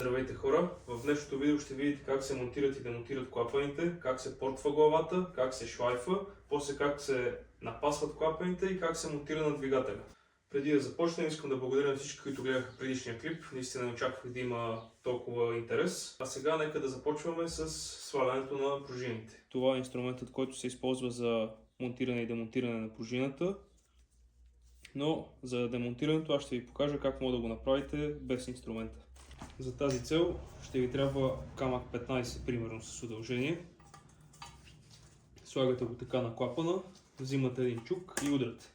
Здравейте хора! В днешното видео ще видите как се монтират и демонтират клапаните, как се портва главата, как се шлайфа, после как се напасват клапаните и как се монтира на двигателя. Преди да започнем, искам да благодаря на всички, които гледаха предишния клип. Наистина не очаквах да има толкова интерес. А сега нека да започваме с свалянето на пружините. Това е инструментът, който се използва за монтиране и демонтиране на пружината. Но за демонтирането аз ще ви покажа как може да го направите без инструмента. За тази цел ще ви трябва камък 15, примерно с удължение. Слагате го така на клапана, взимате един чук и удряте.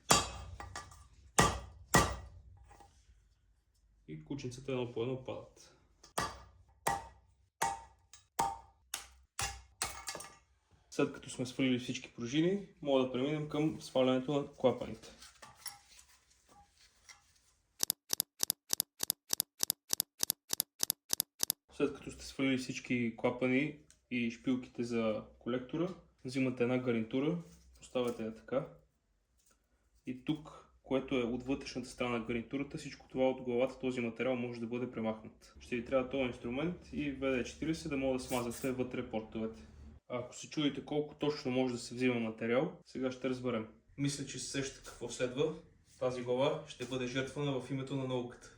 И кученцата едно по едно падат. След като сме свалили всички пружини, може да преминем към свалянето на клапаните. След като сте свалили всички клапани и шпилките за колектора, взимате една гарнитура, поставяте я така. И тук, което е от вътрешната страна на гарнитурата, всичко това от главата, този материал може да бъде премахнат. Ще ви трябва този инструмент и WD-40 да може да смазате вътре портовете. Ако се чудите колко точно може да се взима материал, сега ще разберем. Мисля, че се сещате какво следва. Тази глава ще бъде жертвана в името на науката.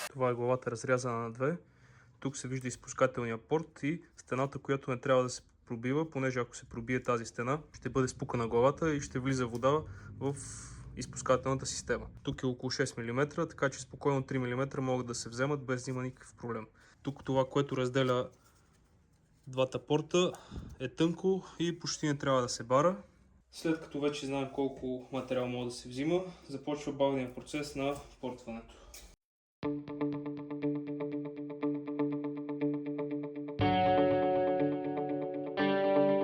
Това е главата разрязана на две. Тук се вижда изпускателния порт и стената, която не трябва да се пробива, понеже ако се пробие тази стена, ще бъде спукана главата и ще влиза вода в изпускателната система. Тук е около 6 мм, така че спокойно 3 мм могат да се вземат без да има никакъв проблем. Тук това, което разделя двата порта, е тънко и почти не трябва да се бара. След като вече знаем колко материал може да се взима, започва бавният процес на портването.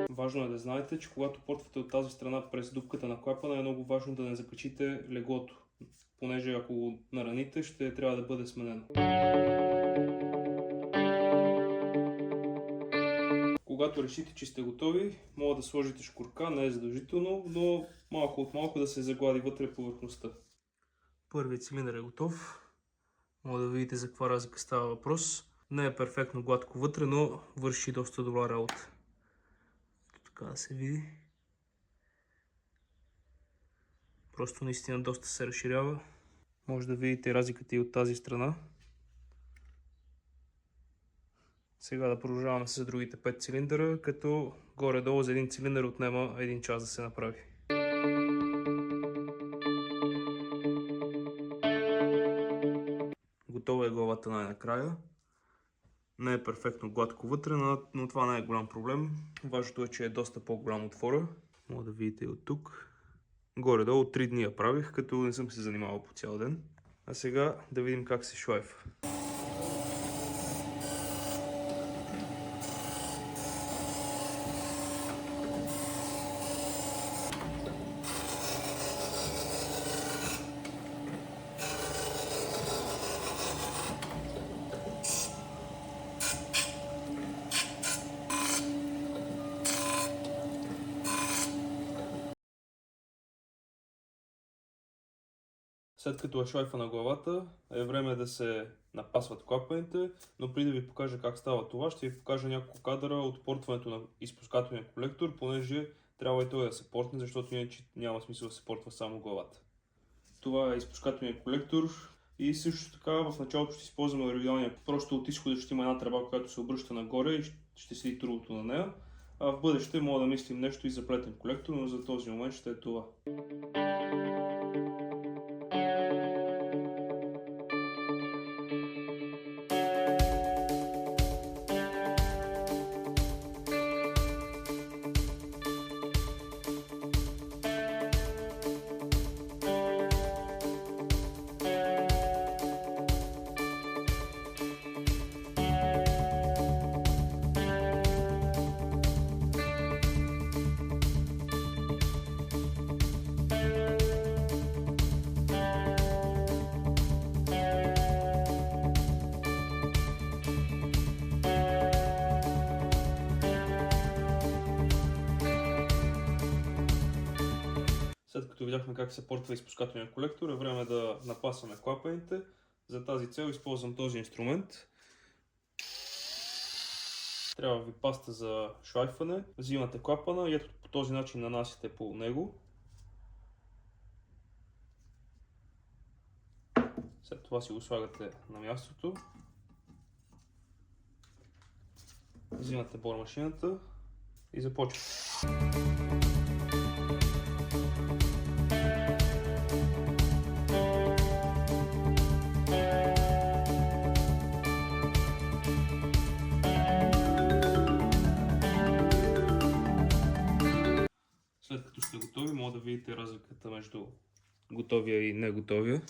Важно е да знаете, че когато портвате от тази страна през дупката на клапана, е много важно да не закачите леглото, понеже ако го нараните, ще трябва да бъде сменено. Когато решите, че сте готови, може да сложите шкурка, не е задължително, но малко от малко да се заглади вътре повърхността. Първият цилиндър е готов. Може да видите за каква разлика става въпрос. Не е перфектно гладко вътре, но върши доста добра работа. Така да се види. Просто наистина доста се разширява. Може да видите разликата и от тази страна. Сега да продължаваме с другите 5 цилиндъра, като горе-долу за един цилиндър отнема 1 час да се направи. Готова е главата най-накрая. Не е перфектно гладко вътре, но това не е голям проблем. Важното е, че е доста по-голям отвора. Може да видите и от тук. Горе-долу 3 дни я правих, като не съм се занимавал по цял ден. А сега да видим как се шлайфа. След като е шлайфа на главата, е време да се напасват клапаните, но преди да ви покажа как става това, ще ви покажа няколко кадъра от портването на изпускателния колектор, понеже трябва и той да се портне, защото иначе няма смисъл да се портва само главата. Това е изпускателният колектор и също така в началото ще използваме оригиналния. Просто от изхода ще има една тръба, която се обръща нагоре и ще седи турбото на нея. А в бъдеще мога да мислим нещо и за плетен колектор, но за този момент ще е това. като видяхме как се портва изпускателния колектор, е време да напасваме клапаните. За тази цел използвам този инструмент. Трябва ви паста за шлайфане. Взимате клапана и ето по този начин нанасяте по него. След това си го слагате на мястото. Взимате бормашината и започвате. След като сте готови, може да видите разликата между готовия и неготовия.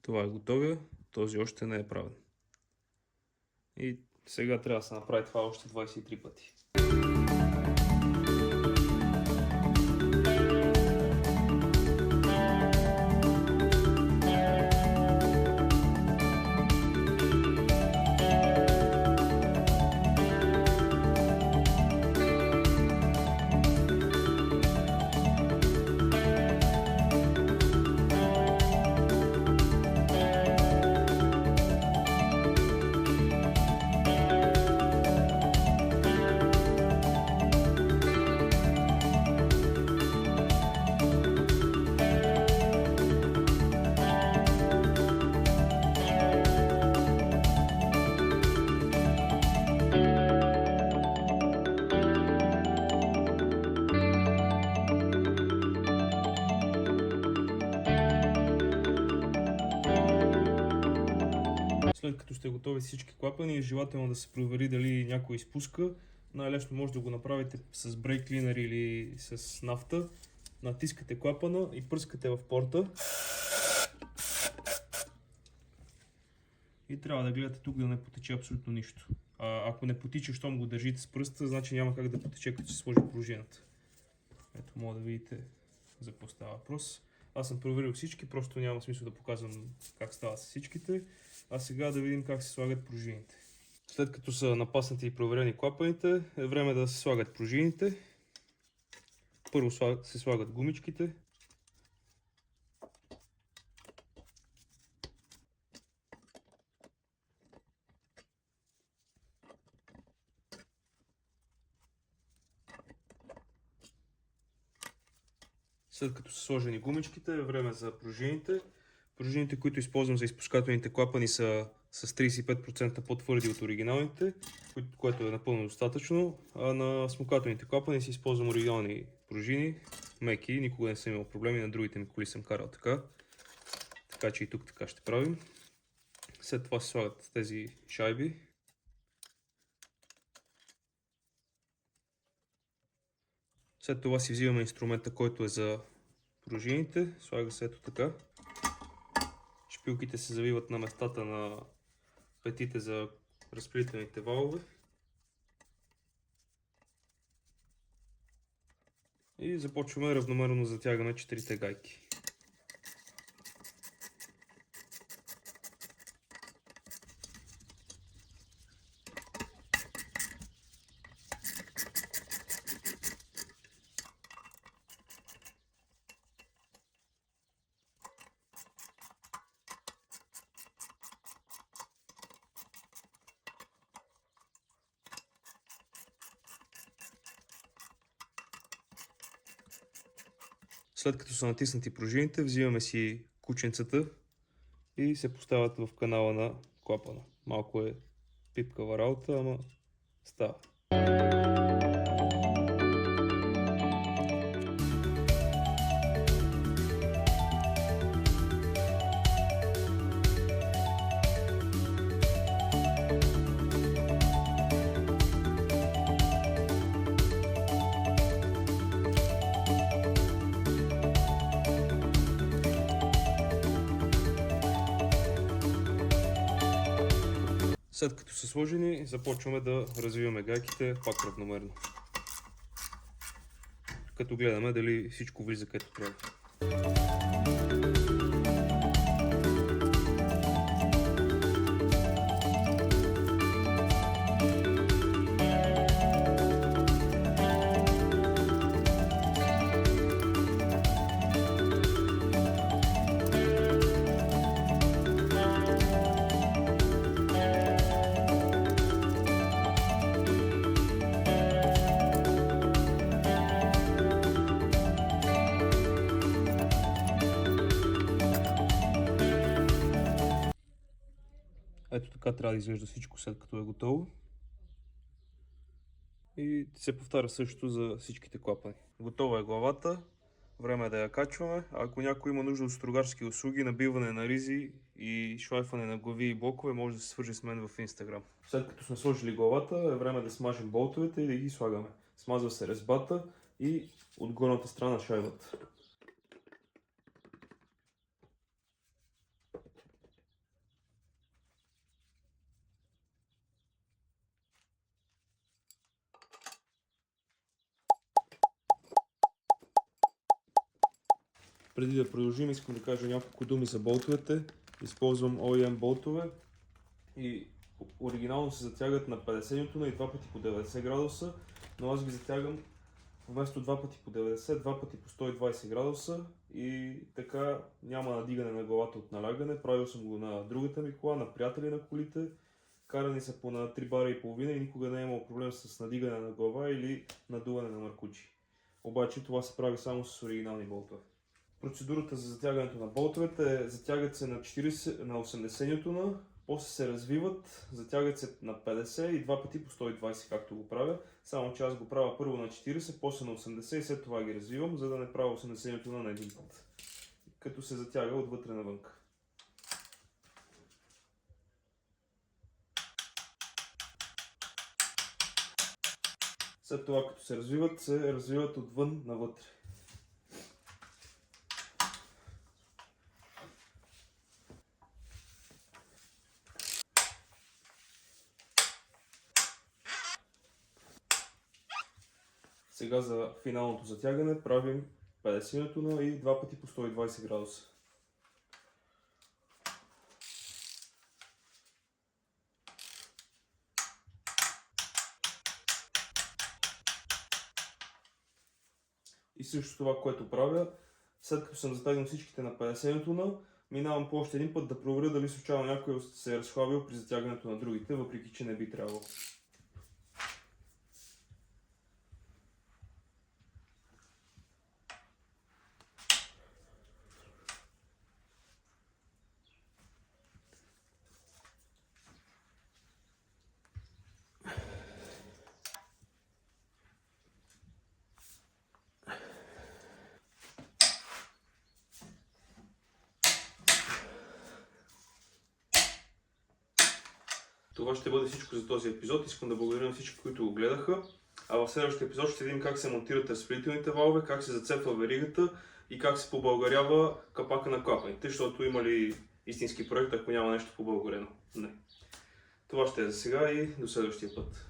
Това е готовия, този още не е правен. И сега трябва да се направи това още 23 пъти. След като сте готови всички клапани, е желателно да се провери дали някой изпуска. Най-лесно може да го направите с брейк клинер или с нафта. Натискате клапана и пръскате в порта. И трябва да гледате тук да не потече абсолютно нищо. Ако не потича, щом го държите с пръста, значи няма как да потече, като се сложи пружината. Ето, може да видите за какво става въпрос. Аз съм проверил всички, просто няма смисъл да показвам как става с всичките. А сега да видим как се слагат пружините. След като са напаснати и проверени клапаните, е време да се слагат пружините. Първо се слагат гумичките. След като са сложени гумичките, е време за пружините. Пружините, които използвам за изпускателните клапани, са с 35% по-твърди от оригиналните, което е напълно достатъчно. А на смукателните клапани си използвам оригинални пружини, меки, никога не съм имал проблеми, на другите ми коли съм карал така. Така че и тук така ще правим. След това се слагат тези шайби. След това си взимаме инструмента, който е за пружините. Слага се ето така. Шпилките се завиват на местата на петите за разпределителните валове. И започваме равномерно да затягаме 4 гайки. След като са натиснати пружините, взимаме си кученцата и се поставят в канала на клапана. Малко е пипкава работа, ама става. След като са сложени, започваме да развиваме гайките пак равномерно. Като гледаме дали всичко влиза където трябва. Ето така трябва да изглежда всичко след като е готово. И се повтаря също за всичките клапани. Готова е главата. Време е да я качваме. Ако някой има нужда от стругарски услуги, набиване на ризи и шлайфане на глави и блокове, може да се свържи с мен в Instagram. След като сме сложили главата, е време да смажем болтовете и да ги слагаме. Смазва се резбата и от горната страна шайбата. Преди да продължим, искам да кажа няколко думи за болтовете. Използвам OEM болтове и оригинално се затягат на 50 нютона и 2 пъти по 90 градуса, но аз ги затягам вместо 2 пъти по 90, 2 пъти по 120 градуса и така няма надигане на главата от налягане. Правил съм го на другата ми кола, на приятели на колите. Карани са по на 3 бара и половина и никога не е имал проблем с надигане на глава или надуване на маркучи. Обаче това се прави само с оригинални болтове. Процедурата за затягането на болтовете е: затягат се на 80 нютона, после се развиват, затягат се на 50 и 2 пъти по 120, както го правя. Само че аз го правя първо на 40, после на 80 и след това ги развивам, за да не правя 80 нютона на един път. Като се затяга отвътре навънка. След това, като се развиват отвън навътре. Сега за финалното затягане правим 50 нютона и 2 пъти по 120 градуса. И също това, което правя, след като съм затегнал всичките на 50 нютона, минавам по още един път да проверя дали случайно някой се е разхлабил при затягането на другите, въпреки че не би трябвало. Това ще бъде всичко за този епизод. Искам да благодаря на всички, които го гледаха. А в следващия епизод ще видим как се монтират разпределителните валове, как се зацепва веригата и как се побългарява капака на клапаните, защото има ли истински проект, ако няма нещо побългарено. Не. Това ще е за сега и до следващия път.